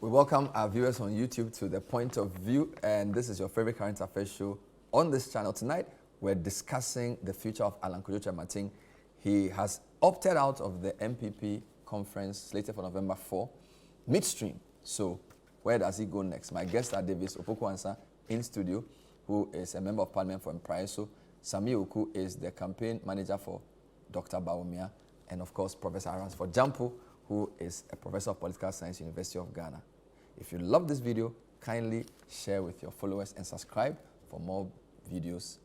We welcome our viewers on YouTube to The Point of View, and this is your favorite current affairs show on this channel. Tonight, we're discussing the future of Alan Kyerematen. He has opted out of the NPP conference slated for November 4, midstream. So, where does he go next? My guests are Ansah Opoku in studio, who is a member of parliament for Mpraeso. Sammi Awuku is the campaign manager for Dr. Bawumia, and of course, Professor Ransford Gyampo, who is a professor of political science, University of Ghana. If you love this video, kindly share with your followers and subscribe for more videos.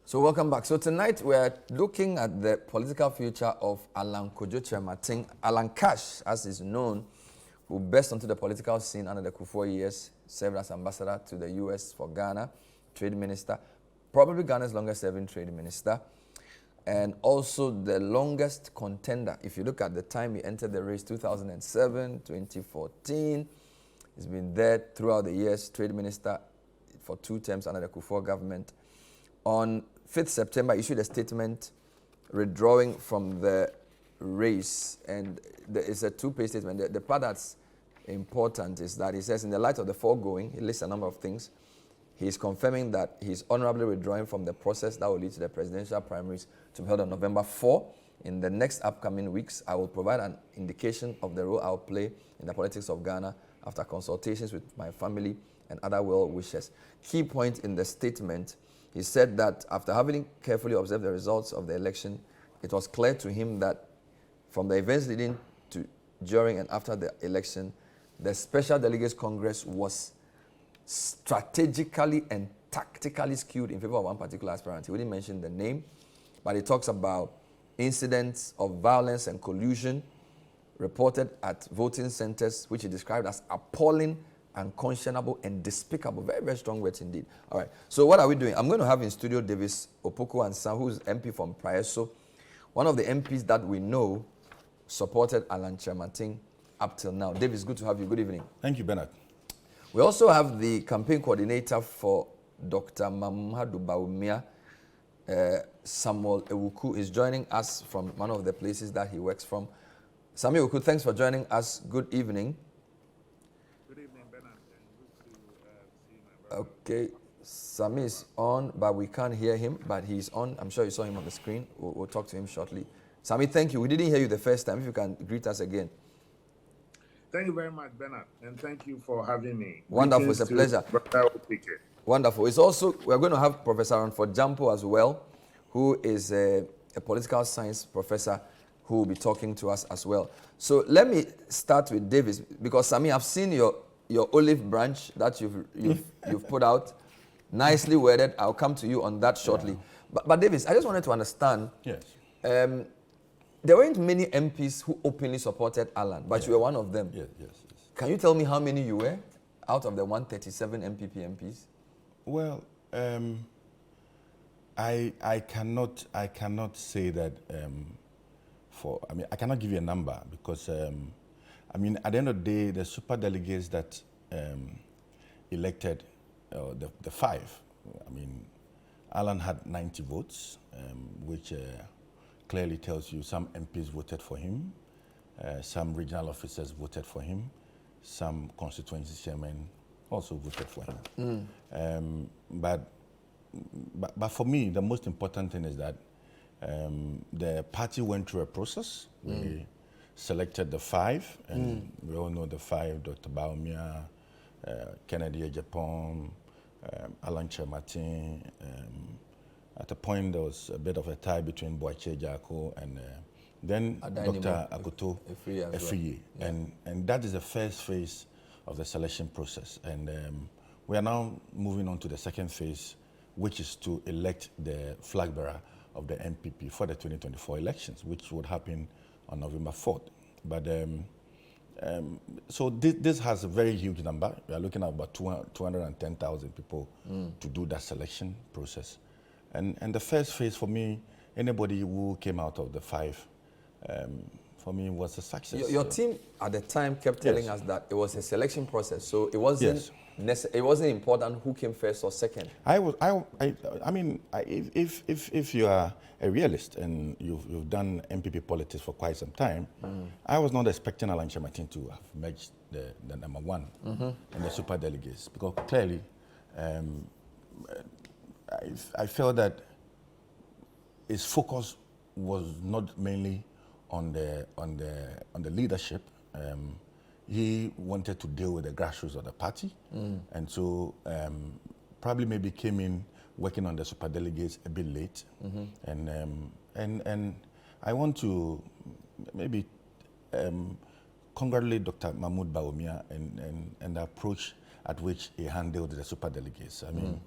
So welcome back. So tonight we're looking at the political future of Alan Kyerematen. Alan Cash, as is known, who burst onto the political scene under the Kufuor years, served as ambassador to the US for Ghana, trade minister, probably Ghana's longest serving trade minister, and also the longest contender. If you look at the time he entered the race, 2007, 2014, he's been there throughout the years, trade minister for 2 terms under the Kufuor government. On 5th September, issued a statement withdrawing from the race, and there is a 2-page statement. The part that's important is that he says, in the light of the foregoing, he lists a number of things. He is confirming that he is honorably withdrawing from the process that will lead to the presidential primaries to be held on November 4. In the next upcoming weeks, I will provide an indication of the role I will play in the politics of Ghana after consultations with my family and other well-wishers. Key point in the statement, he said that after having carefully observed the results of the election, it was clear to him that from the events leading to, during and after the election, the Special Delegates Congress was strategically and tactically skewed in favor of one particular aspirant. He wouldn't mention the name, but he talks about incidents of violence and collusion reported at voting centers, which he described as appalling, unconscionable, and despicable. Very, very strong words indeed. All right. So what are we doing? I'm going to have in studio Ansah Opoku, who's MP from Mpraeso, one of the MPs that we know supported Alan Kyerematen up till now. Davis, good to have you. Good evening. Thank you, Bernard. We also have the campaign coordinator for Dr. Mahamudu Bawumia, Sammi Awuku, is joining us from one of the places that he works from. Sammi Awuku, thanks for joining us. Good evening. Good evening, Bernard. And good to see my brother. Okay, Sammi is on, but we can't hear him, but he's on. I'm sure you saw him on the screen. We'll talk to him shortly. Sammi, thank you. We didn't hear you the first time. If you can greet us again. Thank you very much, Bernard, and thank you for having me. Wonderful, it's a pleasure. Wonderful. It's also, we're going to have Professor Ransford Gyampo as well, who is a political science professor who will be talking to us as well. So let me start with Davis, because Sammi, I've seen your olive branch that you've put out, nicely worded. I'll come to you on that shortly. Yeah. But Davis, I just wanted to understand. Yes. There weren't many MPs who openly supported Alan, but you were one of them. Yes. Can you tell me how many you were out of the 137 NPP MPs? Well, I cannot say that I cannot give you a number because at the end of the day, the super delegates that elected the 5. Alan had 90 votes, which clearly tells you some MPs voted for him, some regional officers voted for him, some constituency chairmen also voted for him. But for me, the most important thing is that the party went through a process. We selected the 5, and we all know the 5: Dr. Bawumia, Kennedy Ejapon, Alan Kyerematen. At a point, there was a bit of a tie between Boakye Jako and then Dr. Akoto Efriye. And that is the first phase of the selection process. And we are now moving on to the second phase, which is to elect the flag bearer of the NPP for the 2024 elections, which would happen on November 4th. But so this has a very huge number. We are looking at about 210,000 people to do that selection process. And the first phase for me, anybody who came out of the 5 for me, was a success. Your team at the time kept telling us that it was a selection process, so it wasn't it wasn't important who came first or second. I mean, if you are a realist and you've done MPP politics for quite some time, I was not expecting Alan Kyerematen to have matched the number one in the super delegates, because clearly, I felt that his focus was not mainly on the leadership. He wanted to deal with the grassroots of the party, and so probably maybe came in working on the super delegates a bit late. And I want to maybe congratulate Dr. Mahamudu Bawumia and the approach at which he handled the super delegates. I mean,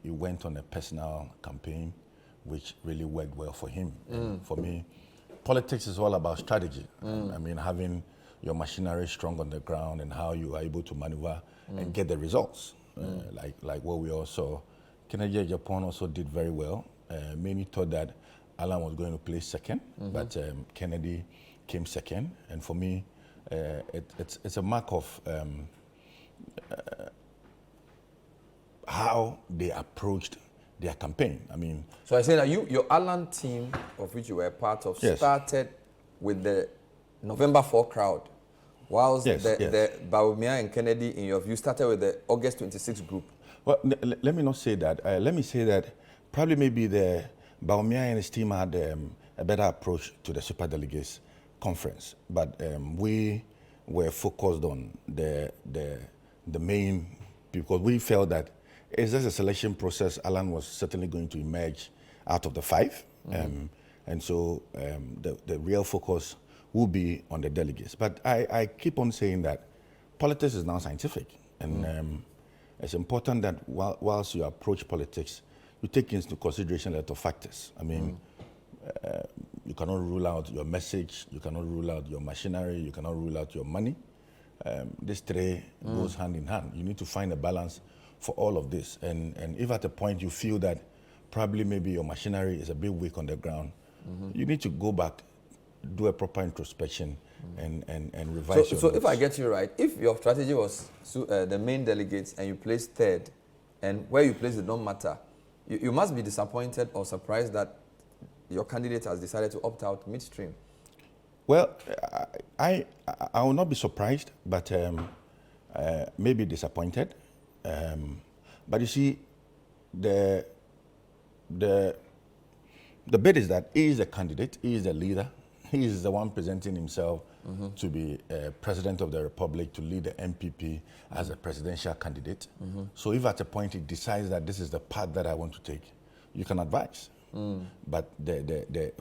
he went on a personal campaign, which really worked well for him. And for me, politics is all about strategy. I mean, having your machinery strong on the ground and how you are able to maneuver and get the results. Like what we all saw. Kennedy Japan also did very well. Many thought that Alan was going to place second, but Kennedy came second. And for me, it's a mark of how they approached their campaign. I mean, so I say that your Alan team, of which you were a part of, started with the November 4 crowd, whilst the Bawumia and Kennedy, in your view, started with the August 26 group. Well, let me not say that. Let me say that probably maybe the Bawumia and his team had a better approach to the super delegates conference, but we were focused on the main, because we felt that it's just a selection process. Alan was certainly going to emerge out of the five, and so the real focus will be on the delegates. But I keep on saying that politics is now scientific, and it's important that whilst you approach politics, you take into consideration a lot of factors. I mean, you cannot rule out your message, you cannot rule out your machinery, you cannot rule out your money. These three goes hand in hand. You need to find a balance for all of this. And if at a point you feel that probably maybe your machinery is a bit weak on the ground, you need to go back, do a proper introspection, and revise your So notes. if I get you right, if your strategy was the main delegates and you placed third, and where you placed it don't matter, you must be disappointed or surprised that your candidate has decided to opt out midstream. Well, I will not be surprised, but maybe disappointed. But you see, the bit is that he is a candidate, he is a leader, he is the one presenting himself to be president of the republic, to lead the NPP as a presidential candidate. So if at a point he decides that this is the path that I want to take, you can advise. But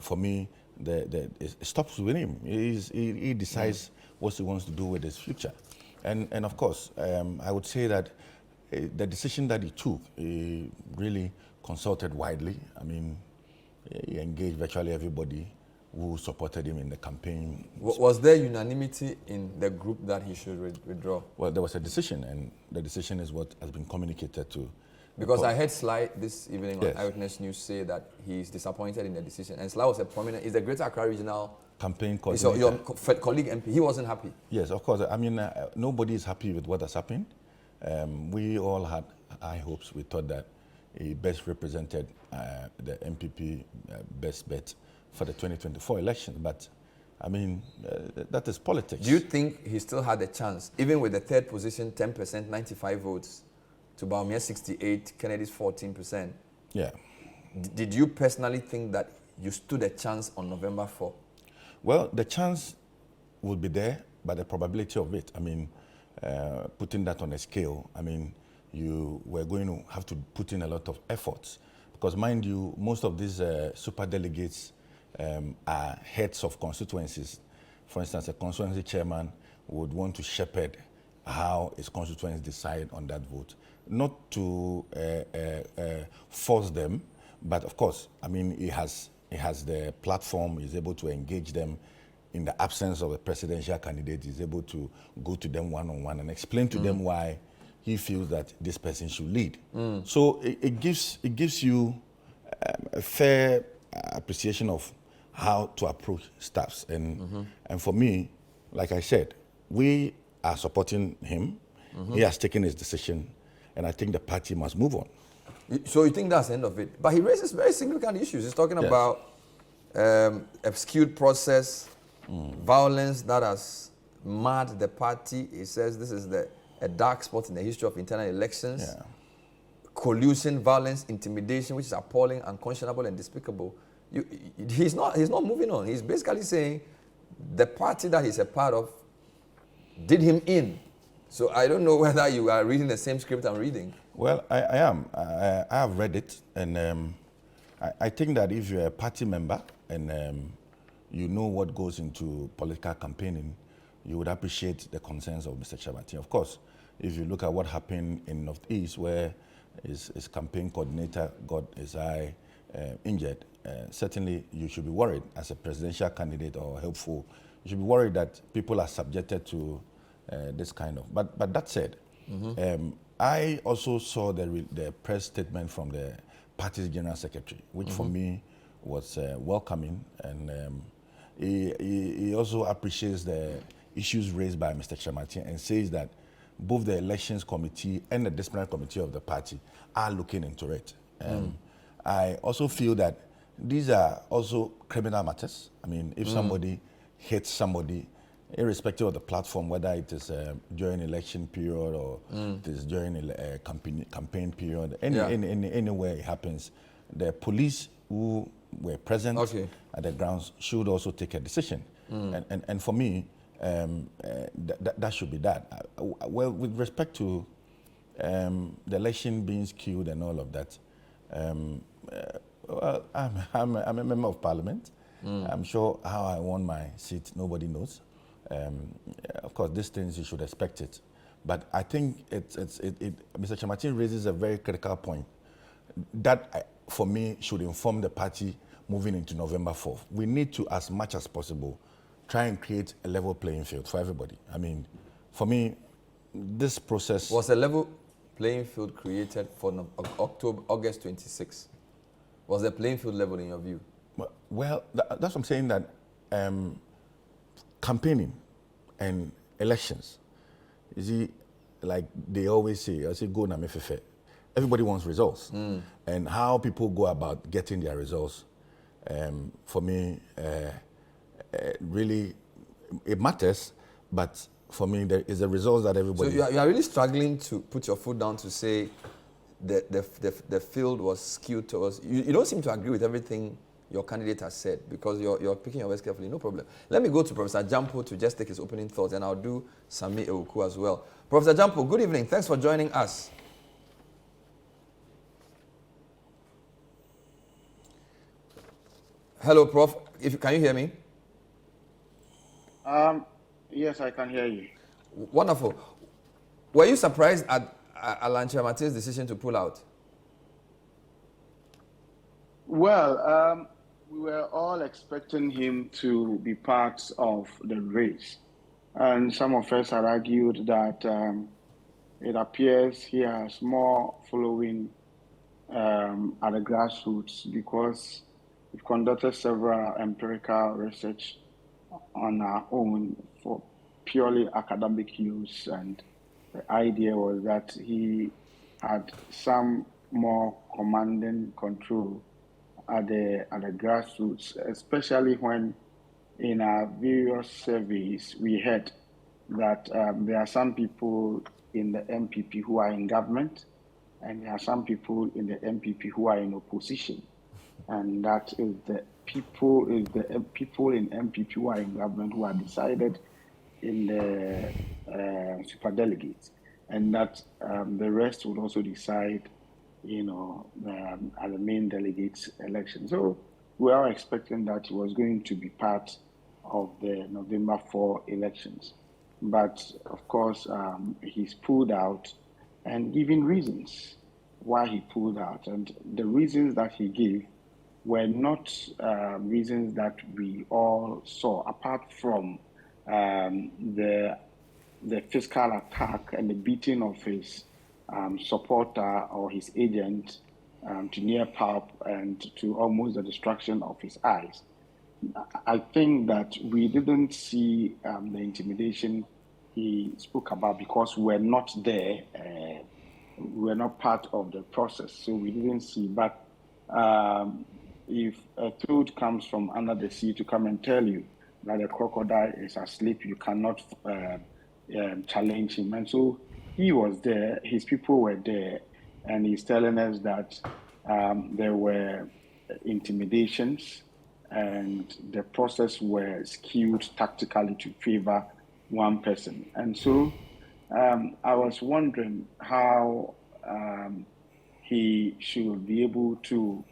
for me, it stops with him. He decides what he wants to do with his future. And of course, I would say that the decision that he took, he really consulted widely. I mean, he engaged virtually everybody who supported him in the campaign. Was there unanimity in the group that he should withdraw? Well, there was a decision, and the decision is what has been communicated to. Because I heard Sly this evening on Eyewitness News say that he's disappointed in the decision. And Sly was a prominent, he's the Greater Accra Regional campaign coordinator. Your colleague MP, he wasn't happy. Yes, of course. I mean, nobody is happy with what has happened. We all had high hopes. We thought that he best represented the MPP best bet for the 2024 election. But, I mean, that is politics. Do you think he still had a chance, even with the third position, 10%, 95 votes, to Bawumia 68, Kennedy's 14%? Yeah. Did you personally think that you stood a chance on November 4? Well, the chance would be there, but the probability of it, I mean, putting that on a scale, I mean, you were going to have to put in a lot of efforts. Because mind you, most of these super delegates are heads of constituencies. For instance, a constituency chairman would want to shepherd how his constituents decide on that vote. Not to force them, but of course, I mean, he has the platform, he's able to engage them. In the absence of a presidential candidate, he's able to go to them one-on-one and explain to them why he feels that this person should lead. So it gives you a fair appreciation of how to approach staffs. And for me, like I said, we are supporting him. He has taken his decision, and I think the party must move on. So you think that's the end of it? But he raises very significant issues. He's talking about skewed process, violence that has marred the party. He says this is a dark spot in the history of internal elections. Yeah. Collusion, violence, intimidation, which is appalling, unconscionable, and despicable. He's not moving on. He's basically saying the party that he's a part of did him in. So I don't know whether you are reading the same script I'm reading. Well, I am. I have read it, and I think that if you're a party member and you know what goes into political campaigning, you would appreciate the concerns of Mr. Kyerematen. Of course, if you look at what happened in Northeast, where his campaign coordinator got his eye injured, certainly you should be worried as a presidential candidate or helpful. You should be worried that people are subjected to this kind of. But that said, I also saw the press statement from the party's general secretary, which for me was welcoming, and he also appreciates the issues raised by Mr. Kyerematen and says that both the elections committee and the disciplinary committee of the party are looking into it. I also feel that these are also criminal matters. I mean, if somebody hits somebody, irrespective of the platform, whether it is during election period or it is during a campaign period, anywhere it happens, the police who were present at the grounds should also take a decision. And for me, that should be that. Well, with respect to the election being skewed and all of that, well, I'm a member of parliament. I'm sure how I won my seat, nobody knows. Of course, these things you should expect it. But I think Mr. Kyerematen raises a very critical point that, for me, should inform the party moving into November 4th. We need to, as much as possible, try and create a level playing field for everybody. I mean, for me, this process... Was a level playing field created for August 26? Was the playing field level in your view? Well, that's what I'm saying, that campaigning and elections, you see, like they always say, I say, go na mefefe. Everybody wants results. And how people go about getting their results, for me, really, it matters, but for me, there is a result that everybody... So you are really struggling to put your foot down to say the field was skewed towards... You don't seem to agree with everything your candidate has said, because you're picking your words carefully. No problem. Let me go to Professor Gyampo to just take his opening thoughts, and I'll do Sammi Awuku as well. Professor Gyampo, good evening. Thanks for joining us. Hello, Prof. Can you hear me? Yes, I can hear you. Wonderful. Were you surprised at Alan Kyerematen's decision to pull out? Well, we were all expecting him to be part of the race. And some of us had argued that it appears he has more following at the grassroots, because we've conducted several empirical research on our own for purely academic use, and the idea was that he had some more commanding control at the grassroots, especially when in our various surveys we heard that there are some people in the NPP who are in government, and there are some people in the NPP who are in opposition, and that is the people in NPP who are in government who are decided in the superdelegates, and that the rest would also decide, at the main delegates election. So we are expecting that he was going to be part of the November 4 elections. But of course, he's pulled out and given reasons why he pulled out. And the reasons that he gave were not reasons that we all saw, apart from the fiscal attack and the beating of his supporter or his agent to near pulp and to almost the destruction of his eyes. I think that we didn't see the intimidation he spoke about because we're not there. We're not part of the process, so we didn't see. But if a toad comes from under the sea to come and tell you that a crocodile is asleep, you cannot challenge him. And so he was there, his people were there, and he's telling us that there were intimidations and the process were skewed tactically to favor one person. And so I was wondering how he should be able to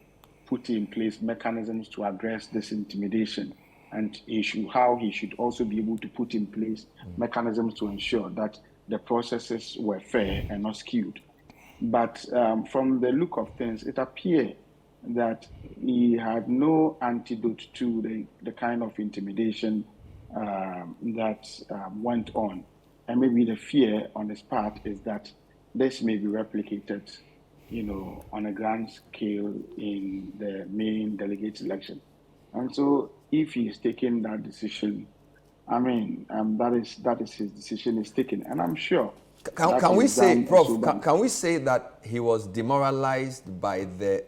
put in place mechanisms to address this intimidation, and how he should also be able to put in place mechanisms to ensure that the processes were fair and not skewed. But from the look of things, it appeared that he had no antidote to the kind of intimidation that went on. And maybe the fear on his part is that this may be replicated, on a grand scale in the main delegates election. And so if he's taking that decision, that is his decision is taken. And I'm sure. Can we say, Prof, can we say that he was demoralized by the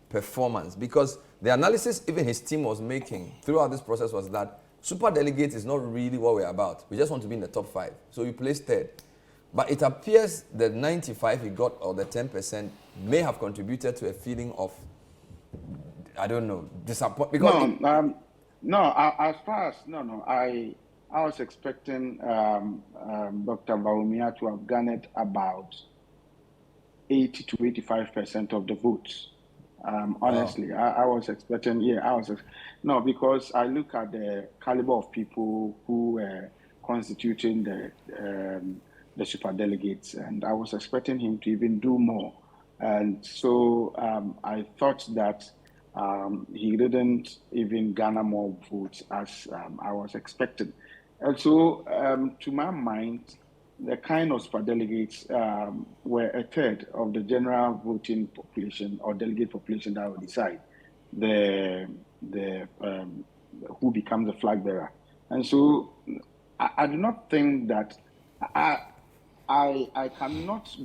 performance? Because the analysis even his team was making throughout this process was that super delegate is not really what we're about. We just want to be in the top 5. So we placed third. But it appears the 95 he got, or the 10%, may have contributed to a feeling of, I don't know, disappointment. I was expecting Dr. Bawumia to have garnered about 80 to 85% of the votes. Honestly, wow. I was expecting, because I look at the caliber of people who were constituting the super delegates, and I was expecting him to even do more. And so I thought that he didn't even garner more votes as I was expecting. And so, to my mind, the kind of super delegates were a third of the general voting population or delegate population that will decide who becomes the flag bearer. And so, I do not think that I cannot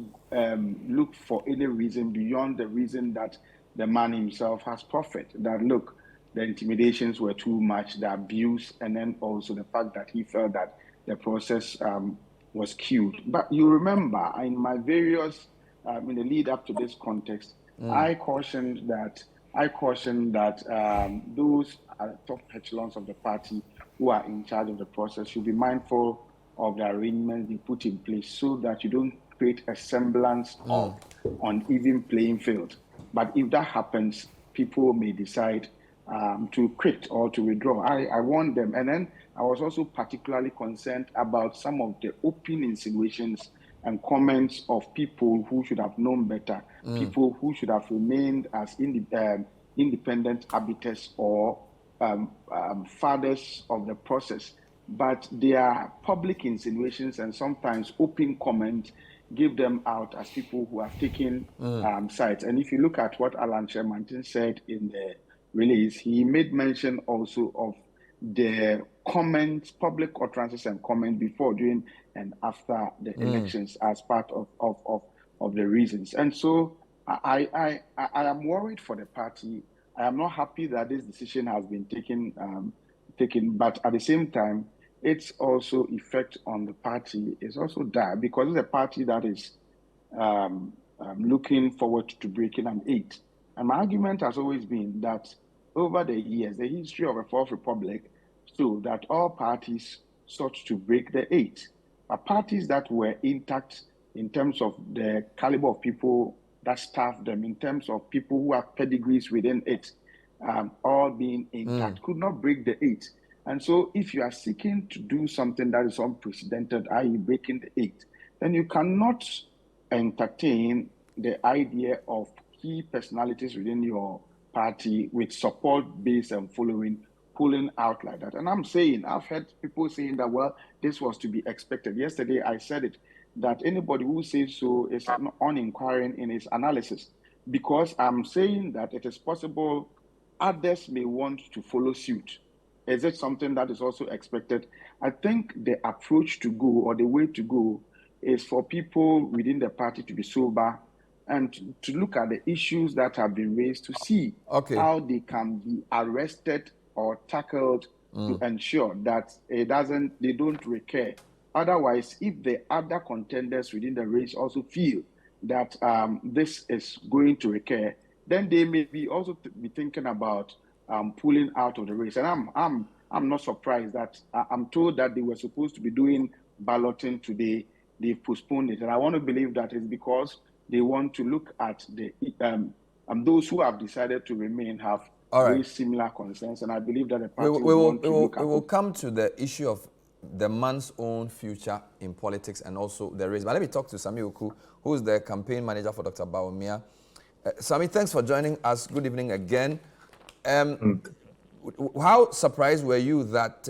look for any reason beyond the reason that the man himself has proffered. That look, the intimidations were too much, the abuse, and then also the fact that he felt that the process was skewed. But you remember, in my various, in the lead up to this context, I cautioned that those top echelons of the party who are in charge of the process should be mindful of the arrangements they put in place so that you don't create a semblance of uneven playing field. But if that happens, people may decide to quit or to withdraw. I warned them. And then I was also particularly concerned about some of the open insinuations and comments of people who should have known better, people who should have remained as independent arbiters or fathers of the process. But their public insinuations and sometimes open comments give them out as people who have taken sides. And if you look at what Alan Kyerematen said in the release, he made mention also of the comments, public utterances and comments before, during, and after the elections as part of the reasons. And so I am worried for the party. I am not happy that this decision has been taken, but at the same time, its also effect on the party is also dire, because it's a party that is looking forward to breaking an 8. And my argument has always been that over the years, the history of a Fourth Republic showed that all parties sought to break the 8. But parties that were intact in terms of the caliber of people that staffed them, in terms of people who have pedigrees within it, all being intact, could not break the 8. And so if you are seeking to do something that is unprecedented, i.e. breaking the 8, then you cannot entertain the idea of key personalities within your party with support base and following pulling out like that. And I've heard people saying that, well, this was to be expected. Yesterday, I said it, that anybody who says so is uninquiring in his analysis, because I'm saying that it is possible others may want to follow suit. is it something that is also expected? I think the approach to go, or the way to go, is for people within the party to be sober and to look at the issues that have been raised to see how they can be arrested or tackled to ensure that they don't recur. Otherwise, if the other contenders within the race also feel that this is going to recur, then they may be also be thinking about pulling out of the race. And I'm not surprised that I'm told that they were supposed to be doing balloting today. They've postponed it, and I want to believe that it's because they want to look at the those who have decided to remain have raised similar concerns, and I believe that the party will come to the issue of the man's own future in politics and also the race. But let me talk to Sammi Awuku, who is the campaign manager for Dr. Bawumia. Sammi, thanks for joining us. Good evening again. How surprised were you that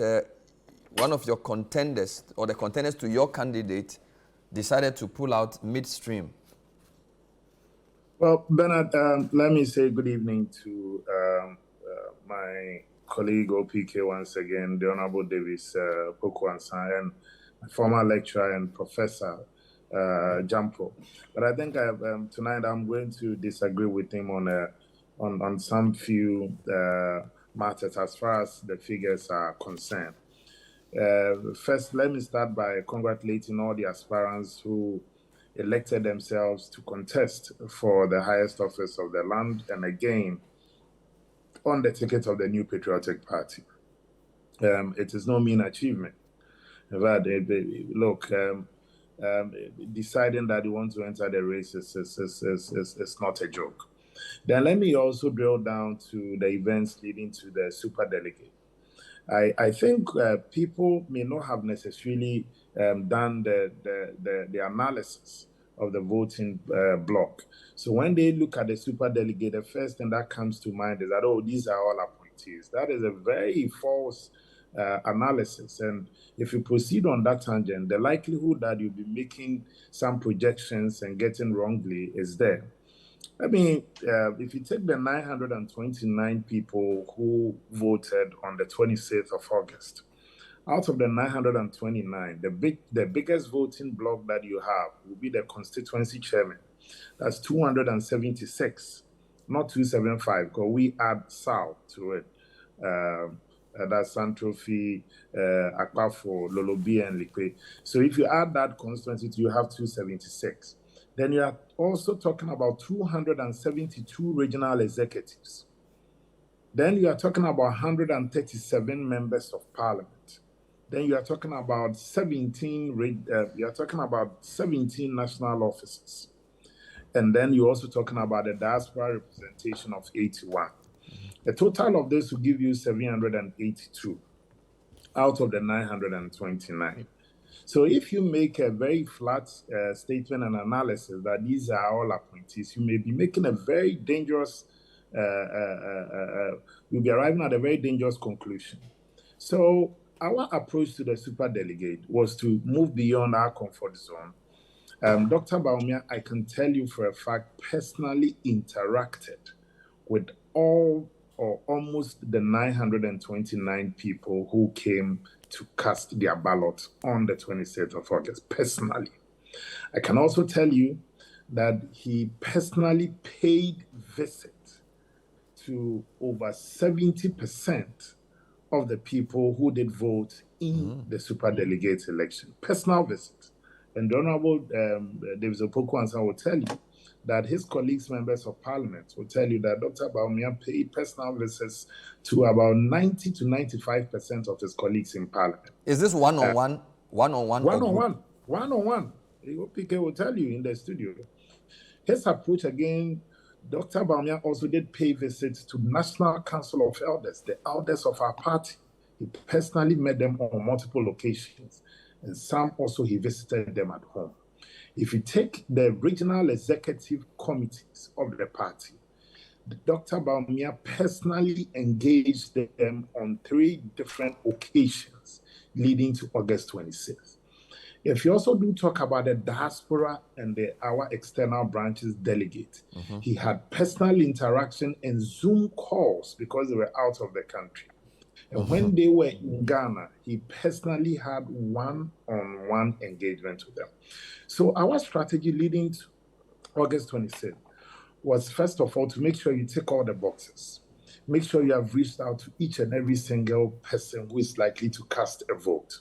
one of your contenders, or the contenders to your candidate, decided to pull out midstream? Well, Bernard, let me say good evening to my colleague OPK once again, the Honorable Davis Opoku and my former lecturer and professor, Gyampo. But I think tonight I'm going to disagree with him on some few matters as far as the figures are concerned. First, let me start by congratulating all the aspirants who elected themselves to contest for the highest office of the land and again on the ticket of the New Patriotic Party. It is no mean achievement. But look, deciding that you want to enter the race is not a joke. Then let me also drill down to the events leading to the superdelegate. I think people may not have necessarily done the analysis of the voting block. So when they look at the superdelegate, the first thing that comes to mind is that, oh, these are all appointees. That is a very false analysis. And if you proceed on that tangent, the likelihood that you'll be making some projections and getting wrongly is there. I mean, if you take the 929 people who voted on the 26th of August, out of the 929, the biggest voting block that you have will be the constituency chairman. That's 276, not 275, because we add South to it. That's Santrofi, Akpafo, Lolobi, and Likwe. So if you add that constituency, you have 276. Then you are also talking about 272 regional executives. Then you are talking about 137 members of parliament. Then you are talking about 17 national offices. And then you're also talking about the diaspora representation of 81. The total of this will give you 782 out of the 929. So if you make a very flat statement and analysis that these are all appointees, you may be making a very dangerous, you'll be arriving at a very dangerous conclusion. So our approach to the superdelegate was to move beyond our comfort zone. Dr. Bawumia, I can tell you for a fact, personally interacted with all or almost the 929 people who came to cast their ballot on the 26th of August, personally. I can also tell you that he personally paid visit to over 70% of the people who did vote in the superdelegate election. Personal visit. And the Honorable Davis Opoku will tell you that his colleagues, members of parliament, will tell you that Dr. Bawumia paid personal visits to about 90 to 95% of his colleagues in parliament. Is this one-on-one? One-on-one? One-on-one. PK will tell you in the studio. His approach again, Dr. Bawumia also did pay visits to National Council of Elders, the elders of our party. He personally met them on multiple occasions, and some also he visited them at home. If you take the regional executive committees of the party, Dr. Bawumia personally engaged them on 3 different occasions leading to August 26th. If you also do talk about the diaspora and our external branches delegate, he had personal interaction and Zoom calls because they were out of the country. And when they were in Ghana, he personally had one-on-one engagement with them. So our strategy leading to August 26th was, first of all, to make sure you tick all the boxes. Make sure you have reached out to each and every single person who is likely to cast a vote.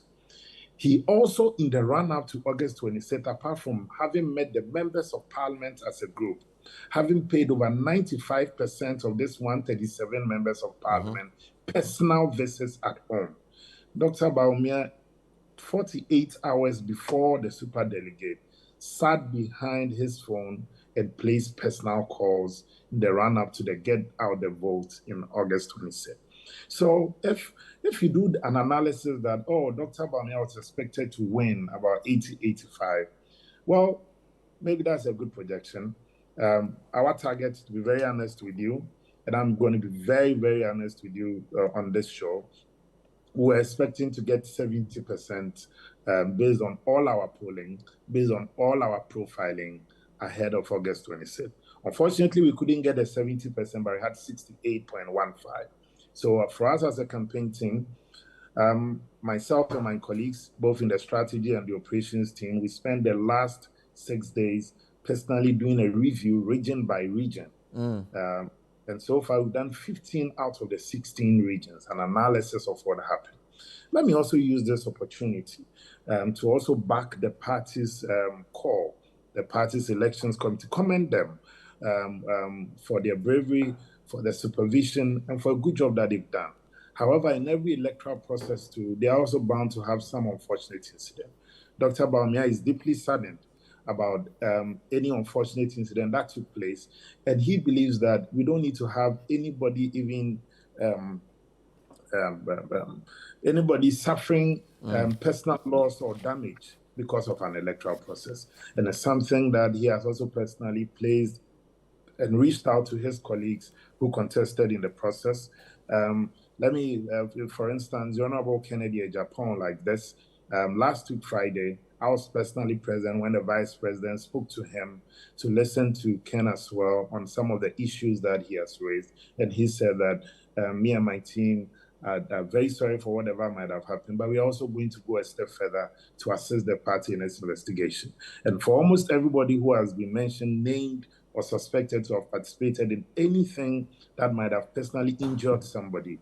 He also, in the run-up to August 26th, apart from having met the members of parliament as a group, having paid over 95% of this 137 members of parliament personal visits at home, Dr. Bawumia, 48 hours before the superdelegate, sat behind his phone and placed personal calls in the run-up to the get out the vote in August 26th. So if you do an analysis that, oh, Dr. Bawumia was expected to win about 80-85, well, maybe that's a good projection. Our target, to be very honest with you, and I'm going to be very, very honest with you on this show, we're expecting to get 70% based on all our polling, based on all our profiling ahead of August 26th. Unfortunately, we couldn't get the 70%, but we had 68.15. So for us as a campaign team, myself and my colleagues, both in the strategy and the operations team, we spent the last 6 days personally doing a review region by region. And so far, we've done 15 out of the 16 regions, an analysis of what happened. Let me also use this opportunity to also back the party's call, the party's elections committee, commend them for their bravery, for their supervision, and for a good job that they've done. However, in every electoral process too, they are also bound to have some unfortunate incident. Dr. Bawumia is deeply saddened about any unfortunate incident that took place, and he believes that we don't need to have anybody even anybody suffering personal loss or damage because of an electoral process. And it's something that he has also personally placed and reached out to his colleagues who contested in the process. Let me, for instance, the Honorable Kennedy Japan like this. Last week, Friday, I was personally present when the Vice President spoke to him to listen to Ken as well on some of the issues that he has raised. And he said that me and my team are very sorry for whatever might have happened, but we're also going to go a step further to assist the party in its investigation. And for almost everybody who has been mentioned, named, or suspected to have participated in anything that might have personally injured somebody,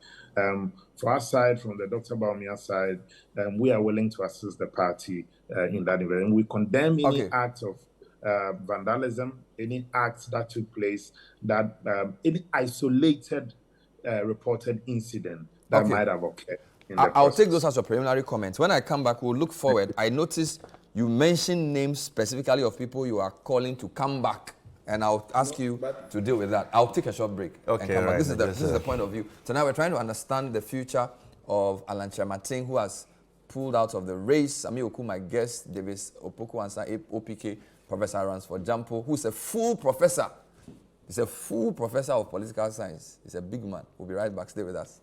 for our side, from the Dr. Bawumia side, we are willing to assist the party in that event. And we condemn any act of vandalism, any acts that took place, that any isolated reported incident that might have occurred. I'll take those as your preliminary comments. When I come back, we'll look forward. I noticed you mentioned names specifically of people you are calling to come back. And I'll ask you to deal with that. I'll take a short break and come back. This is the point of view. So now we're trying to understand the future of Alan Kyerematen, who has pulled out of the race. Sammi Awuku, my guest, Davis Opoku, Ansah Opoku, Professor Ransford Gyampo, who's a full professor. He's a full professor of political science. He's a big man. We'll be right back. Stay with us.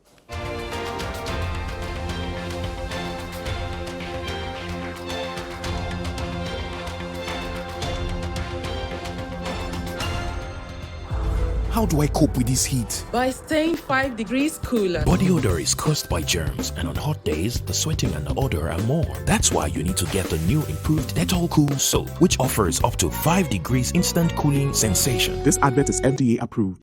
How do I cope with this heat? By staying 5 degrees cooler. Body odor is caused by germs, and on hot days, the sweating and the odor are more. That's why you need to get the new improved Dettol Cool Soap, which offers up to 5 degrees instant cooling sensation. This advert is FDA approved.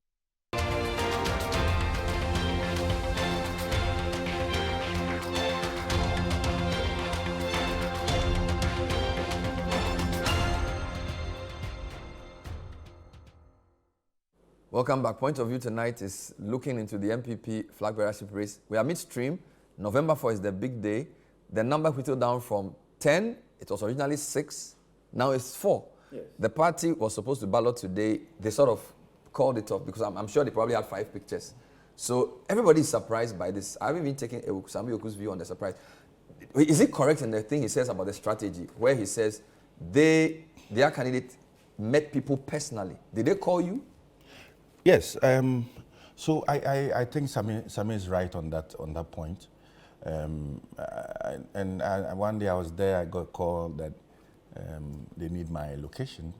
Welcome back. Point of view tonight is looking into the NPP Flagbearership race. We are midstream. November 4 is the big day. The number whittled down from 10. It was originally 6. Now it's 4. Yes. The party was supposed to ballot today. They sort of called it off because I'm sure they probably had 5 pictures. So everybody is surprised by this. I haven't even taken Sammi Awuku's view on the surprise. Is it correct in the thing he says about the strategy, where he says their candidate met people personally? Did they call you? Yes. So I think Sammi is right on that point. And one day I was there, I got a call that they need my location.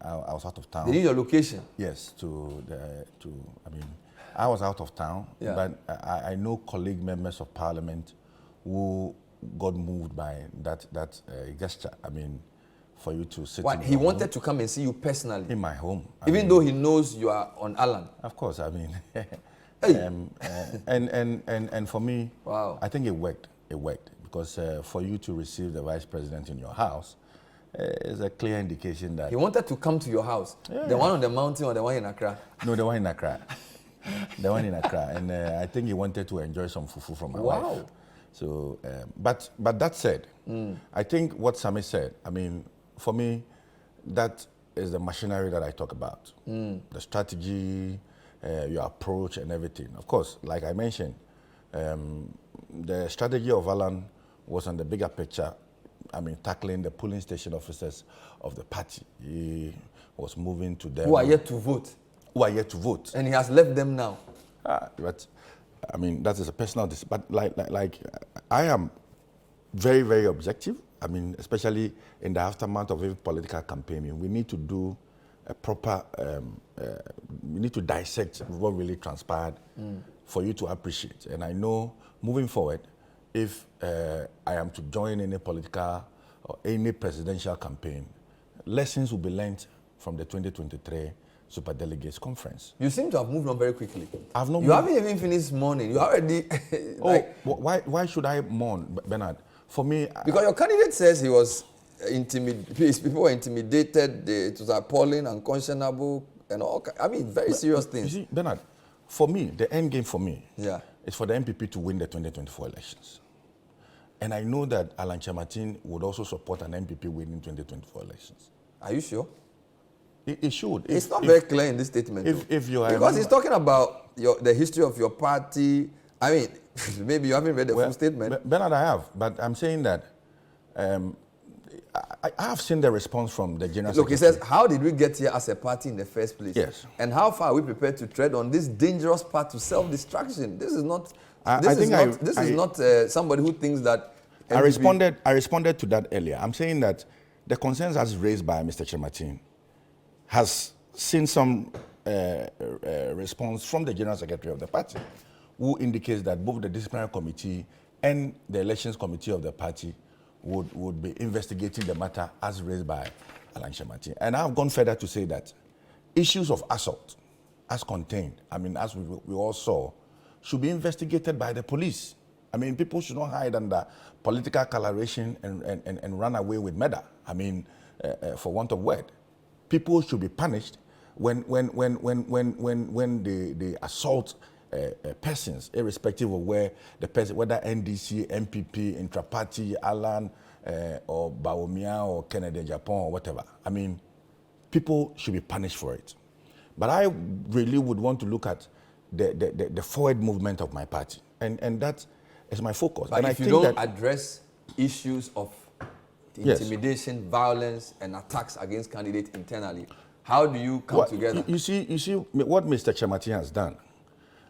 I was out of town. They need your location? Yes, I was out of town, Yeah. but I know colleague members of parliament who got moved by that gesture. I mean, for you to sit What, in he your wanted home, to come and see you personally? in my home. Even though he knows you are on Alan? Of course, I mean, Hey. and for me, Wow. I think it worked. It worked because for you to receive the vice president in your house is a clear indication that He wanted to come to your house? The one on the mountain or the one in Accra? no, the one in Accra, the one in Accra, and I think he wanted to enjoy some fufu from my wife. Wow. So, but that said, I think what Sammi said, I mean, for me, that is the machinery that I talk about. The strategy, your approach and everything. Of course, like I mentioned, the strategy of Alan was on the bigger picture. I mean, tackling the polling station officers of the party. He was moving to them. Who are yet to vote? Who are yet to vote. And he has left them now. But I mean, that is a personal decision. But like I am very, very objective. I mean, especially in the aftermath of every political campaigning, we need to do a proper, we need to dissect what really transpired for you to appreciate. And I know moving forward, if I am to join any political or any presidential campaign, lessons will be learned from the 2023 Superdelegates Conference. You seem to have moved on very quickly. I've not You haven't even finished mourning. You already... Why should I mourn, Bernard? For me... Because your candidate says he was people were intimidated, it was appalling, unconscionable, and all. I mean, very serious things. You see, Bernard, for me, the end game for me is for the NPP to win the 2024 elections. And I know that Alan Kyerematen would also support an NPP winning 2024 elections. Are you sure? It should. It's not very clear in this statement. If you are because he's talking about the history of your party. I mean, maybe you haven't read the full statement. Bernard, I have, but I'm saying that I have seen the response from the General Look, Secretary. he says, how did we get here as a party in the first place? Yes. And how far are we prepared to tread on this dangerous path to self-destruction? This is not... This is not somebody who thinks that... I responded to that earlier. I'm saying that the concerns as raised by Mr. Kyerematen has seen some response from the General Secretary of the party, who indicates that both the disciplinary committee and the elections committee of the party would be investigating the matter as raised by Alan Kyerematen. And I've gone further to say that issues of assault, as contained, I mean, as we all saw, should be investigated by the police. I mean, people should not hide under political coloration and run away with murder. I mean, for want of word. People should be punished when they assault persons, irrespective of where the person, whether NDC, NPP, intra-party, Alan, or Bawumia, or Kennedy Japan, or whatever. I mean, people should be punished for it. But I really would want to look at the forward movement of my party, and that is my focus. But and if you don't address issues of intimidation, violence, and attacks against candidates internally, how do you come together? You see, what Mr. Kyerematen has done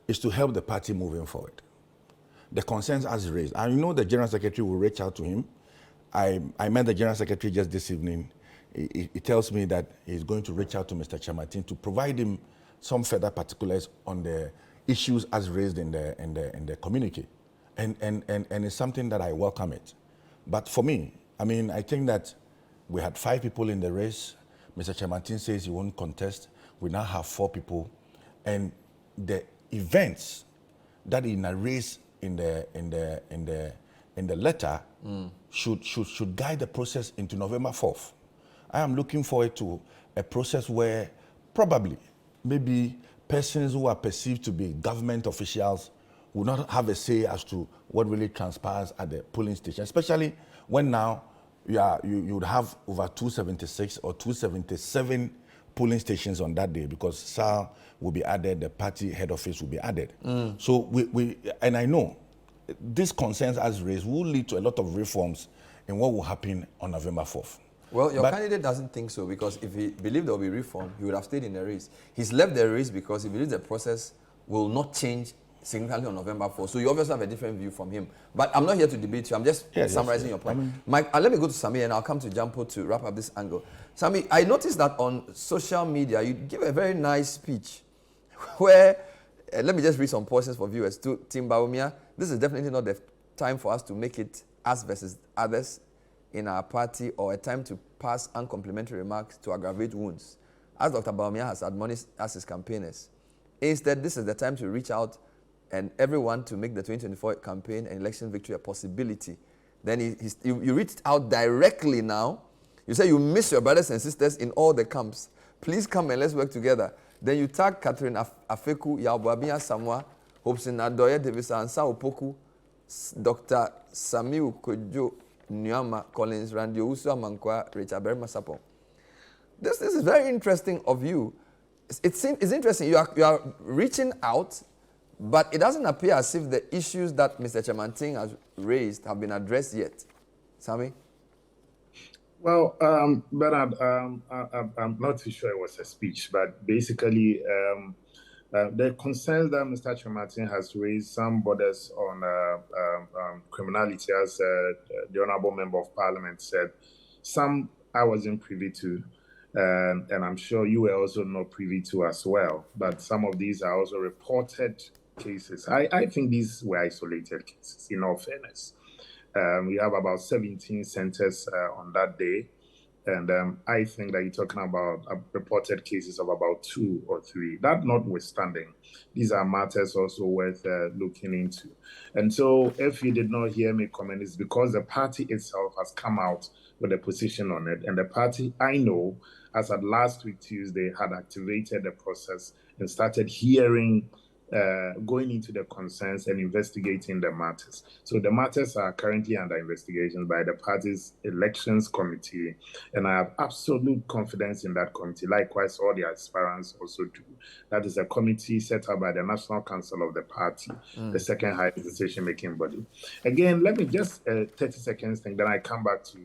is to help the party moving forward. The concerns as raised. I know the General Secretary will reach out to him. I met the General Secretary just this evening. He tells me that he's going to reach out to Mr. Kyerematen to provide him some further particulars on the issues as raised in the communique. And it's something that I welcome it. But for me, I mean, I think that we had 5 people in the race. Mr. Kyerematen says he won't contest. We now have 4 people. And the events that he narrates in the letter should guide the process into November 4th. I am looking forward to a process where probably maybe persons who are perceived to be government officials will not have a say as to what really transpires at the polling station, especially when now you would have over 276 or 277 polling stations on that day, because SAL will be added, the party head office will be added. So and I know these concerns as raised will lead to a lot of reforms in what will happen on November 4th. Well, your candidate doesn't think so, because if he believed there will be reform, he would have stayed in the race. He's left the race because he believes the process will not change significantly on November 4th. So you obviously have a different view from him. But I'm not here to debate you. I'm just summarizing your point. Mike, let me go to Sammi and I'll come to Gyampo to wrap up this angle. Sammi, I noticed that on social media, you give a very nice speech where let me just read some portions for viewers. To Team Bawumia, this is definitely not the time for us to make it us versus others in our party or a time to pass uncomplimentary remarks to aggravate wounds, as Dr. Bawumia has admonished us as campaigners. Instead, this is the time to reach out and everyone to make the 2024 campaign and election victory a possibility. Then you reached out directly now. You say you miss your brothers and sisters in all the camps. Please come and let's work together. Then you tag Catherine Afeku, Yabuabia Samwa, Hobson Adoye, Davis Ansah Opoku, Dr. Sammi Awuku, Nyama Collins, Randy Usu Amankwa, Richard Bermasapo. This is very interesting of you. It's interesting. You are reaching out, but it doesn't appear as if the issues that Mr. Kyerematen has raised have been addressed yet. Sammi? Well, Bernard, I'm not too sure it was a speech, but basically the concerns that Mr. Kyerematen has raised, some borders on criminality, as the Honourable Member of Parliament said, some I wasn't privy to, and I'm sure you were also not privy to as well, but some of these are also reported cases. I think these were isolated cases, in all fairness. We have about 17 centers on that day. And I think that you're talking about reported cases of about 2 or 3. That notwithstanding, these are matters also worth looking into. And so if you did not hear me comment, it's because the party itself has come out with a position on it. And the party, I know, as at last week Tuesday, had activated the process and started hearing going into the concerns and investigating the matters. So the matters are currently under investigation by the party's elections committee, and I have absolute confidence in that committee. Likewise, all the aspirants also do. That is a committee set up by the National Council of the party, the second highest decision-making body. Again, let me just 30 seconds think, then I come back to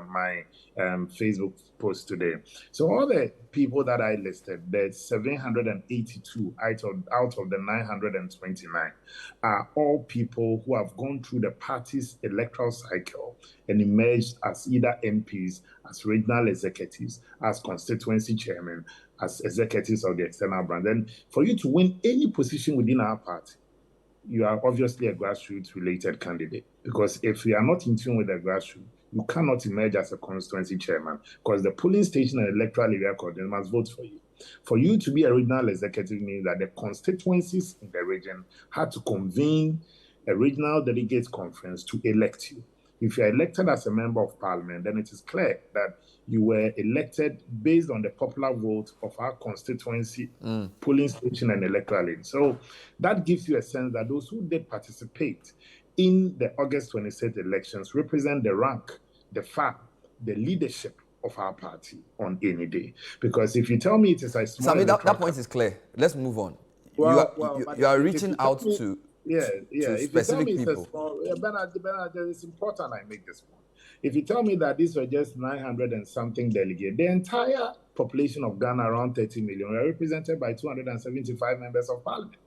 my Facebook post today. So all the people that I listed, there's 782 out of the 929 are all people who have gone through the party's electoral cycle and emerged as either MPs, as regional executives, as constituency chairmen, as executives of the external branch. And for you to win any position within our party, you are obviously a grassroots-related candidate, because if you are not in tune with the grassroots, you cannot emerge as a constituency chairman, because the polling station and electoral area coordinator must vote for you. For you to be a regional executive means that the constituencies in the region had to convene a regional delegates conference to elect you. If you are elected as a member of parliament, then it is clear that you were elected based on the popular vote of our constituency, polling station and electoral area. So that gives you a sense that those who did participate in the August 26th elections represent the rank, the farm, the leadership of our party on any day. Because if you tell me it is a small... Sammi, that point is clear. Let's move on. You are reaching out to specific people. Bernard, it's important I make this point. If you tell me that these were just 900 and something delegates, the entire population of Ghana, around 30 million, were represented by 275 members of parliament.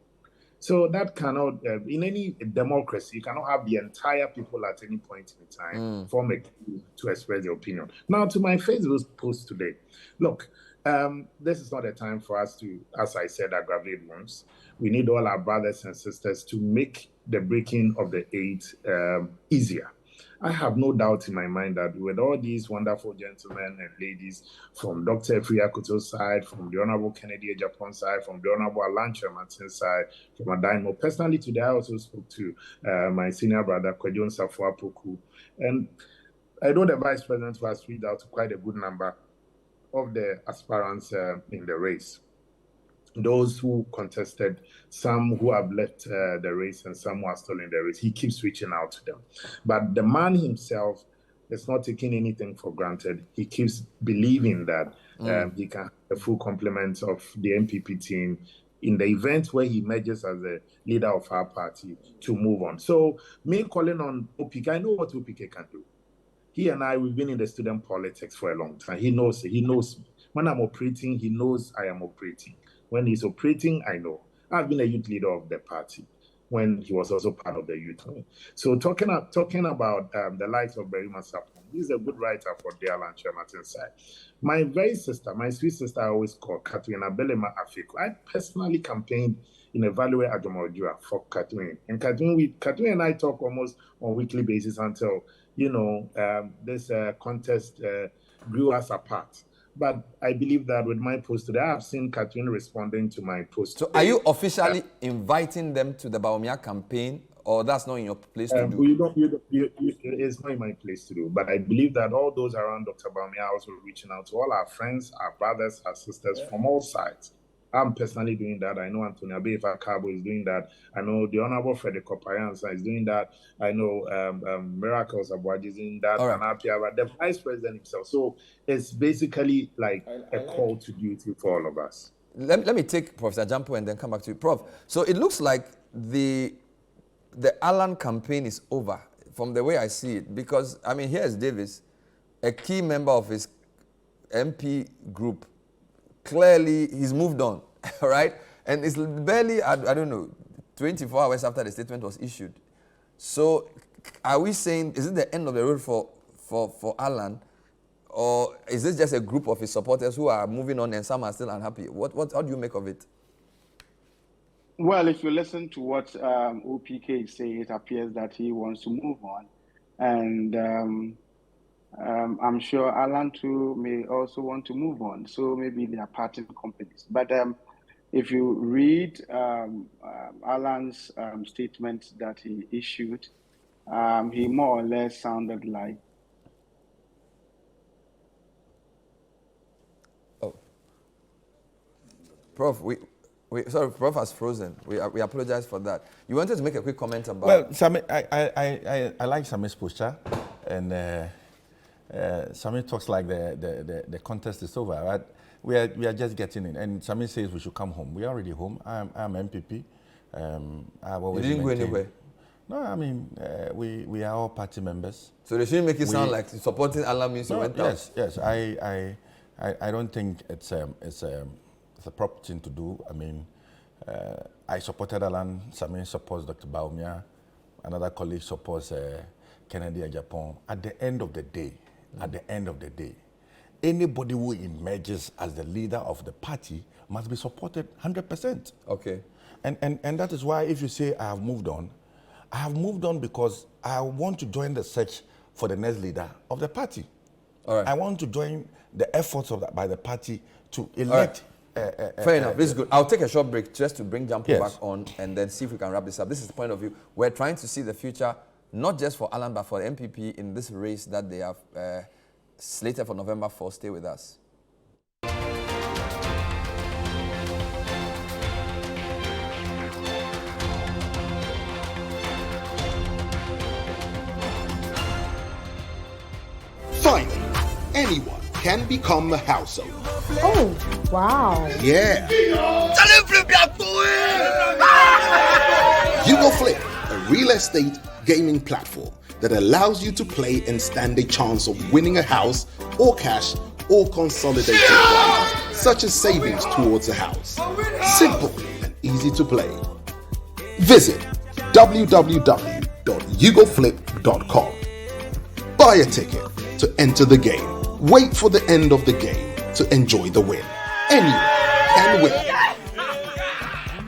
So that cannot, in any democracy, you cannot have the entire people at any point in time form a queue to express their opinion. Now, to my Facebook post today, look, this is not a time for us to, as I said, aggravate wounds. We need all our brothers and sisters to make the breaking of the 8 easier. I have no doubt in my mind that with all these wonderful gentlemen and ladies from Dr. Friakoto's side, from the Honorable Kennedy Japan side, from the Honorable Alan Kyerematen side, from Adaimo, personally today I also spoke to my senior brother, Ansah Opoku, and I know the Vice President has read out quite a good number of the aspirants in the race. Those who contested, some who have left the race and some who are still in the race, he keeps reaching out to them. But the man himself is not taking anything for granted. He keeps believing that he can have the full complement of the NPP team in the event where he emerges as the leader of our party to move on. So me calling on OPK, I know what OPK can do. He and I, we've been in the student politics for a long time. He knows me. When I'm operating, he knows I am operating. When he's operating, I know. I've been a youth leader of the party when he was also part of the youth. So talking about the likes of Berima Sapon, he's a good writer for the Alan Kyerematen side. My sweet sister, I always call Catherine Abelema Afeku. I personally campaigned in Evaluate Adjumojua for Katwin. And Katwin and I talk almost on a weekly basis until, this contest grew us apart. But I believe that with my post today, I have seen Katwin responding to my post. So are you officially inviting them to the Bawumia campaign, or that's not in your place to do? It's not in my place to do. But I believe that all those around Dr. Bawumia are also reaching out to all our friends, our brothers, our sisters from all sides. I'm personally doing that. I know Anthony Abefa Cabo is doing that. I know the Honorable Frederick Kopayansa is doing that. I know Miracles Abuaji is doing that. Right. And the Vice President himself. So it's basically like a call to duty for all of us. Let me take Professor Gyampo and then come back to you. Prof, so it looks like the Alan campaign is over from the way I see it, because, I mean, here's Davis, a key member of his MP group. Clearly, he's moved on, right? And it's barely, I don't know, 24 hours after the statement was issued. So are we saying, is it the end of the road for Alan? Or is this just a group of his supporters who are moving on and some are still unhappy? How do you make of it? Well, if you listen to what OPK is saying, it appears that he wants to move on. And I'm sure Alan too may also want to move on. So maybe they are parting companies. But if you read Alan's statement that he issued, he more or less sounded like... Oh. Prof, sorry, Prof has frozen. We apologize for that. You wanted to make a quick comment about... Well, Sammi, I like Sammi's posture, and Sammi talks like the contest is over. Right? We are just getting in, and Sammi says we should come home. We are already home. I'm MPP. I've always you didn't go anywhere? No, I mean, we are all party members. So they shouldn't make it sound like supporting Alan means you went out? Yes. I don't think it's a proper thing to do. I mean, I supported Alan. Sammi supports Dr. Bawumia. Another colleague supports Kennedy Japan. At the end of the day, anybody who emerges as the leader of the party must be supported 100%. Okay. And that is why if you say I have moved on because I want to join the search for the next leader of the party. All right. I want to join the efforts by the party to elect. Fair enough. This is good. I'll take a short break just to bring Gyampo back on and then see if we can wrap this up. This is the point of view. We're trying to see the future, not just for Alan, but for the MPP in this race that they have slated for November 4th. Stay with us. Finally, anyone can become a household. Oh, wow. Yeah. You Go Flip, a real estate gaming platform that allows you to play and stand a chance of winning a house or cash or consolidated funds, such as savings towards a house. Simple and easy to play. Visit www.yougoflip.com. Buy a ticket to enter the game. Wait for the end of the game to enjoy the win. Anyone can win.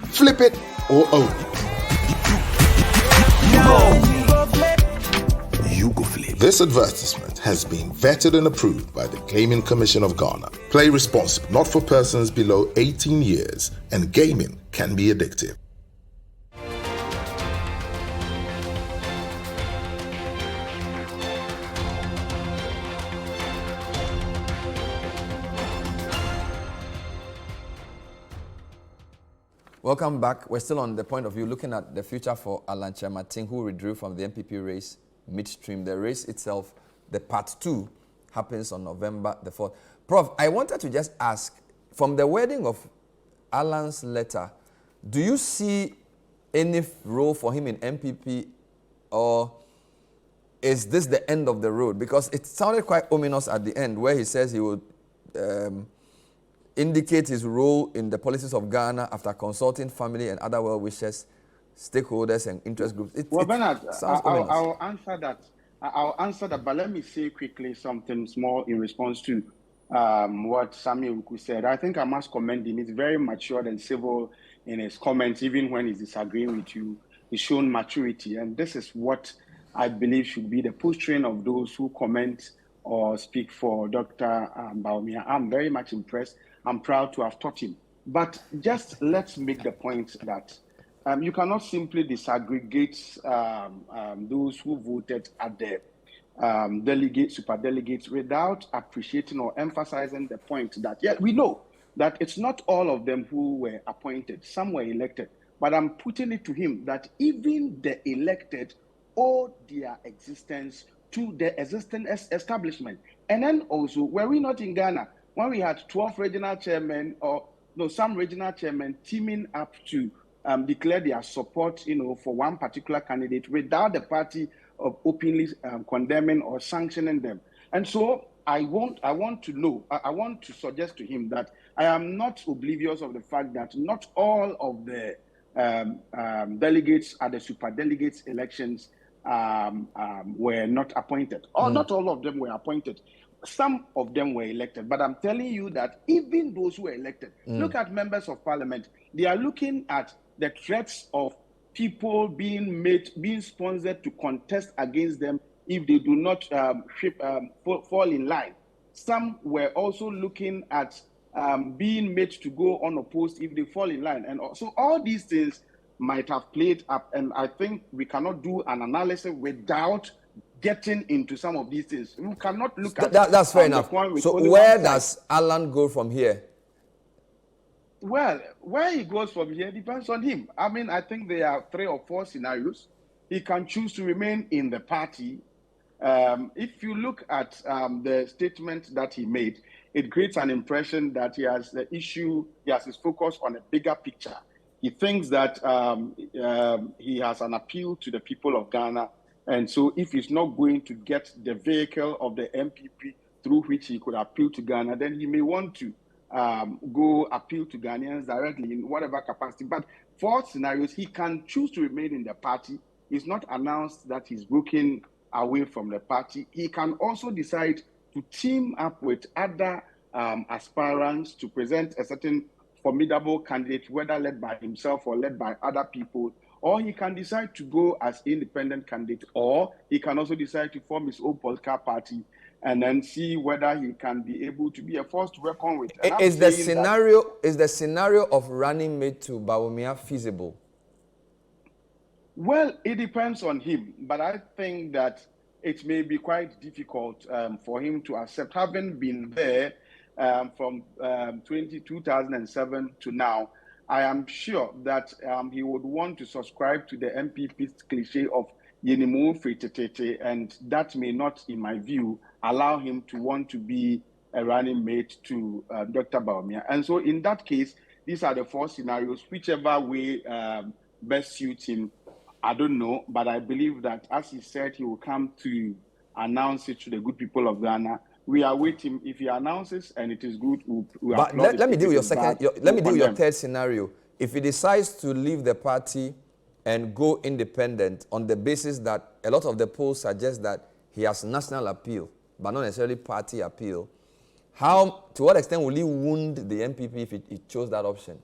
Flip it or own it. You Go Flip. This advertisement has been vetted and approved by the Gaming Commission of Ghana. Play responsibly, not for persons below 18 years, and gaming can be addictive. Welcome back. We're still on the point of view looking at the future for Alan Kyerematen, who withdrew from the NPP race midstream. The race itself, the part 2, happens on November the 4th. Prof, I wanted to just ask, from the wording of Alan's letter, do you see any role for him in NPP, or is this the end of the road? Because it sounded quite ominous at the end, where he says he would indicate his role in the policies of Ghana after consulting family and other well-wishers, stakeholders, and interest groups. Bernard, I'll answer that. I'll answer that, but let me say quickly something small in response to what Sammi Awuku said. I think I must commend him. He's very mature and civil in his comments, even when he's disagreeing with you. He's shown maturity, and this is what I believe should be the posturing of those who comment or speak for Dr. Bawumia. I'm very much impressed. I'm proud to have taught him. But just let's make the point that you cannot simply disaggregate those who voted at the super delegates without appreciating or emphasizing the point that, yeah, we know that it's not all of them who were appointed. Some were elected. But I'm putting it to him that even the elected owe their existence to the existing establishment. And then also, were we not in Ghana when we had 12 regional chairmen, or no, some regional chairmen teaming up to declare their support, for one particular candidate without the party of openly condemning or sanctioning them? And so I want to suggest to him that I am not oblivious of the fact that not all of the delegates at the super delegates elections were not appointed, or not all of them were appointed. Some of them were elected, but I'm telling you that even those who were elected, look at members of parliament. They are looking at the threats of people being sponsored to contest against them if they do not fall in line. Some were also looking at being made to go unopposed if they fall in line. And so all these things might have played up, and I think we cannot do an analysis without getting into some of these things. We cannot look at that's fair enough. So where does Alan go from here? Well, where he goes from here depends on him. I mean, I think there are 3 or 4 scenarios. He can choose to remain in the party. If you look at the statement that he made, it creates an impression that he has his focus on a bigger picture. He thinks that he has an appeal to the people of Ghana. And so if he's not going to get the vehicle of the MPP through which he could appeal to Ghana, then he may want to go appeal to Ghanaians directly in whatever capacity. But for scenarios, he can choose to remain in the party. It's not announced that he's broken away from the party. He can also decide to team up with other aspirants to present a certain formidable candidate, whether led by himself or led by other people. Or he can decide to go as independent candidate, or he can also decide to form his own political party and then see whether he can be able to be a force to reckon with. Is the scenario of running mate to Bawumia feasible? Well, it depends on him, but I think that it may be quite difficult for him to accept, having been there from 2007 to now. I am sure that he would want to subscribe to the MPP's cliche of Yenimu Fritete, and that may not, in my view, allow him to want to be a running mate to Dr. Bawumia. And so in that case, these are the 4 scenarios. Whichever way best suits him, I don't know, but I believe that, as he said, he will come to announce it to the good people of Ghana. We are waiting. If he announces and it is good, we'll but let me deal with your third scenario. If he decides to leave the party and go independent on the basis that a lot of the polls suggest that he has national appeal, but not necessarily party appeal, to what extent will he wound the MPP if he chose that option?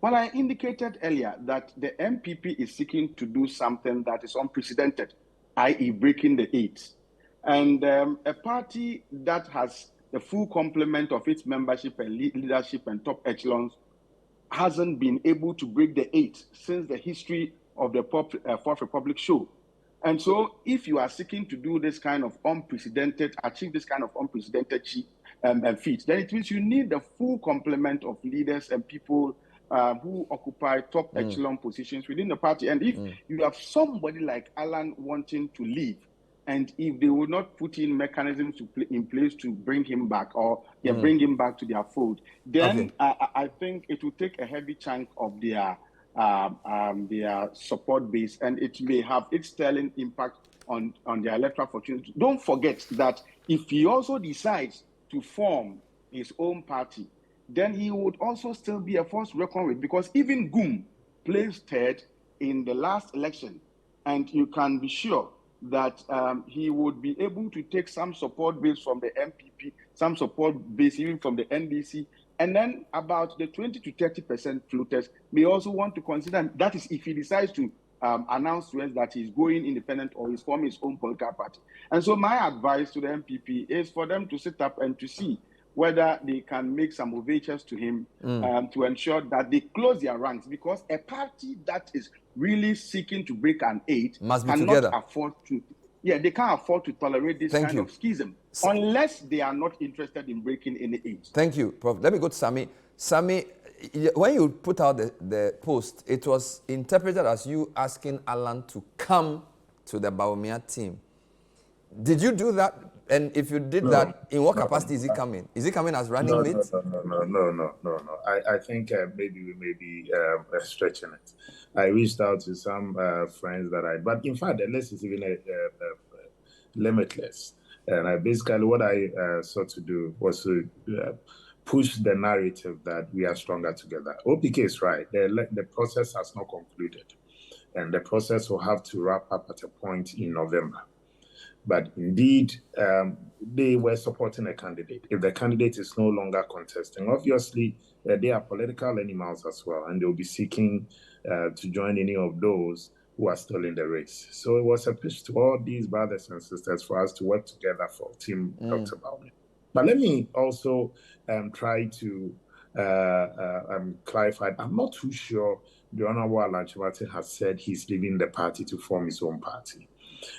Well, I indicated earlier that the MPP is seeking to do something that is unprecedented, i.e. breaking the 8. And a party that has the full complement of its membership and leadership and top echelons hasn't been able to break the 8 since the history of the Fourth Republic show. And so if you are seeking to do this kind of achieve this kind of unprecedented feat, then it means you need the full complement of leaders and people who occupy top echelon positions within the party. And if you have somebody like Alan wanting to leave, and if they will not put in mechanisms in place to bring him back, or bring him back to their fold, then I think it will take a heavy chunk of their support base, and it may have its telling impact on their electoral fortune. Don't forget that if he also decides to form his own party, then he would also still be a force to reckon with, because even Goom placed third in the last election, and you can be sure that he would be able to take some support base from the MPP, some support base even from the NDC, And then about the 20 to 30% floaters may also want to consider, that is if he decides to announce to us that he's going independent or he's forming his own political party. And so my advice to the MPP is for them to sit up and to see whether they can make some overtures to him to ensure that they close their ranks, because a party that is really seeking to break an eight must be cannot together. afford to. Yeah, they can't afford to tolerate this kind of schism unless they are not interested in breaking any age. Thank you, Prof. Let me go to Sammi. Sammi, when you put out the post, it was interpreted as you asking Alan to come to the Bawumia team. Did you do that? And if you did that, in what capacity is he coming? Is he coming as running mate? No. I think maybe we may be stretching it. I reached out to some friends but in fact, the list is even limitless. And basically what I sought to do was to push the narrative that we are stronger together. OPK is right. The process has not concluded. And the process will have to wrap up at a point in November. But indeed, they were supporting a candidate. If the candidate is no longer contesting, obviously, they are political animals as well, and they'll be seeking to join any of those who are still in the race. So it was a pitch to all these brothers and sisters for us to work together for Team Dr. Bawumia. But let me also try to clarify. I'm not too sure the Honorable Alan Kyerematen has said he's leaving the party to form his own party.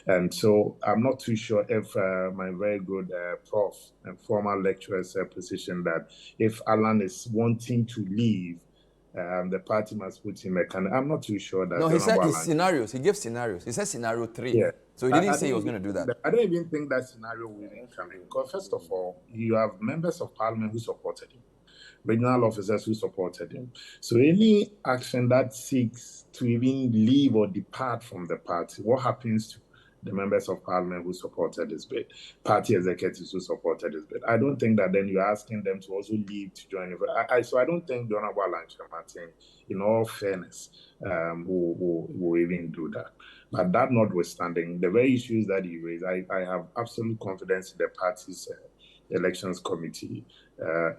And so I'm not too sure if my very good prof and former lecturer's position that if Alan is wanting to leave, the party must put him a candidate. I'm not too sure that. No, he said his scenarios. He gave scenarios. He said scenario 3. Yeah. So he didn't say he was going to do that. I don't even think that scenario will even come in. Because first of all, you have members of parliament who supported him, regional officers who supported him. So any action that seeks to even leave or depart from the party, what happens to the members of parliament who supported this bid, party executives who supported this bid? I don't think that then you're asking them to also leave to join. So I don't think the Honorable Alan Kyerematen, in all fairness, will even do that. But that notwithstanding, the very issues that he raised, I have absolute confidence in the party's elections committee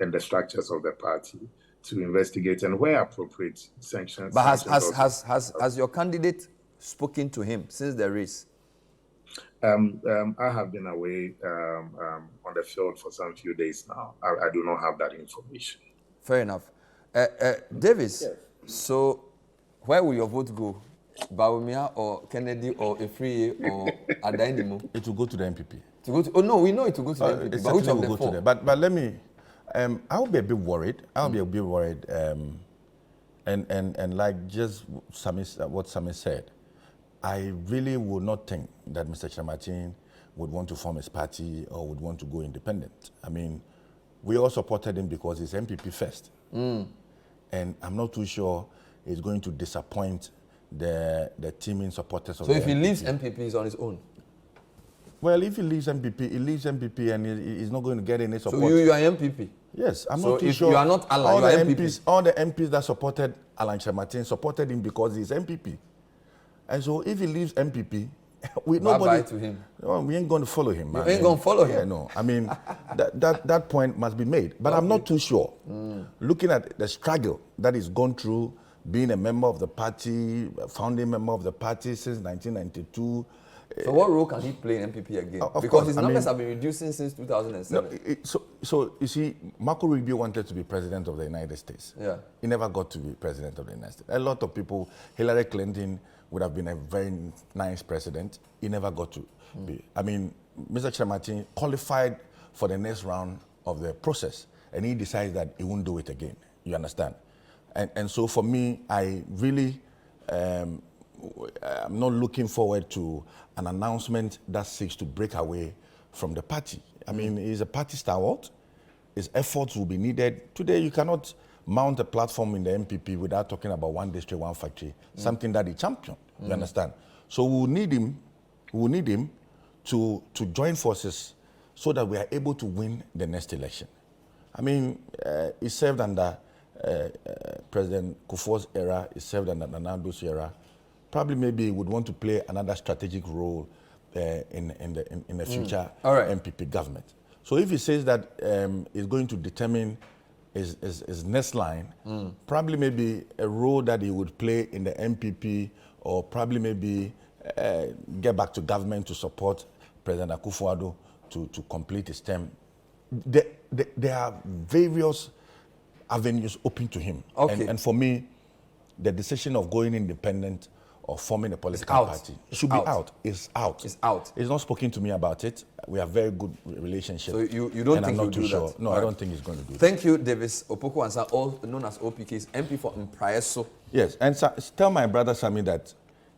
and the structures of the party to investigate and where appropriate sanctions. But has your candidate spoken to him since the race? I have been away on the field for some few days now. I do not have that information. Fair enough. Davis, yes. So where will your vote go? Bawumia or Kennedy or Efriye or Adainimo? It will go to the MPP. We know it will go to the MPP. But which of the four? But let me, I'll be a bit worried. And like just what Sammi said, I really would not think that Mr. Kyerematen would want to form his party or would want to go independent. I mean, we all supported him because he's MPP first. And I'm not too sure he's going to disappoint the teaming supporters of the MPP. So if he leaves MPP, he's on his own? Well, if he leaves MPP and he's not going to get any support. So you are MPP? Yes, I'm so not too sure. So if you are not Alan, you are MPP? All the MPs that supported Alan Kyerematen supported him because he's MPP. And so if he leaves MPP, bye to him. No, we ain't going to follow him. You ain't going to follow him? Yeah, no. I mean, that point must be made. But I'm not too sure. Looking at the struggle that he's gone through, being a member of the party, a founding member of the party since 1992. So what role can he play in MPP again? Because his numbers have been reducing since 2007. So you see, Marco Rubio wanted to be president of the United States. Yeah. He never got to be president of the United States. A lot of people, Hillary Clinton would have been a very nice president. He never got to be. I mean, Mr. Kyerematen qualified for the next round of the process, and he decides that he won't do it again. You understand? And so for me, I really I'm not looking forward to an announcement that seeks to break away from the party. I mean, he's a party stalwart. His efforts will be needed. Today, you cannot mount a platform in the MPP without talking about one district, one factory, something that he championed. You understand? So we will need him to join forces so that we are able to win the next election. I mean, he served under President Kufuor's era, he served under Nana Ado's era. Probably maybe he would want to play another strategic role in the future MPP government. So if he says that he's going to determine his next line, probably maybe a role that he would play in the NPP, or probably maybe get back to government to support President Akufo-Addo to complete his term. There are various avenues open to him. Okay. And for me, the decision of going independent or forming a political party should be out. It's out. It's out. He's not spoken to me about it. We have very good relationship. So you don't think he'll do that? No, I don't think he's going to do that. Thank you, Davis Opoku Ansah, all known as OPK's MP for Mpraeso. Yes, and tell my brother Sammi that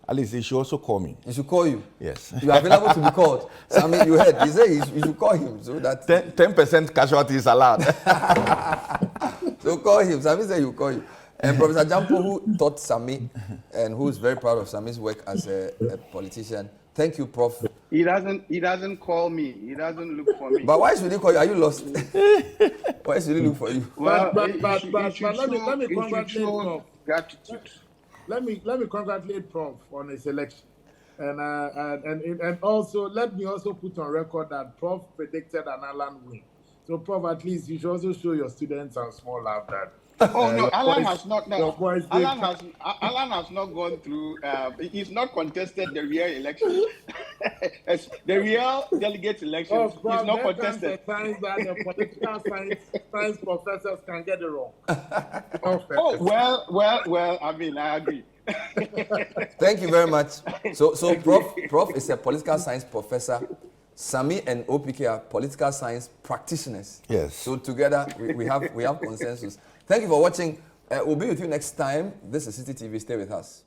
at least he should also call me. He should call you? Yes. You are available to be called. Sammi, you heard. He said you should call him. So that 10% casualty is allowed. So call him. Sammi said you call you. And Professor Gyampo, who taught Sammi and who is very proud of Sammi's work as a politician. Thank you, Prof. He doesn't call me. He doesn't look for me. But why should he call you? Are you lost? Why should he look for you? But let me congratulate Prof. Gratitude. Let me congratulate Prof on his election, and also let me also put on record that Prof predicted an Alan win. So Prof, at least you should also show your students some small love that. Oh no, Alan has not. No, Alan has not gone through. He's not contested the real election. The real delegate election. He's not contested. Signs that the political science professors can get it wrong. Oh well. I mean, I agree. Thank you very much. So Prof is a political science professor. Sammi and OPK are political science practitioners. Yes. So together we have consensus. Thank you for watching. We'll be with you next time. This is City TV. Stay with us.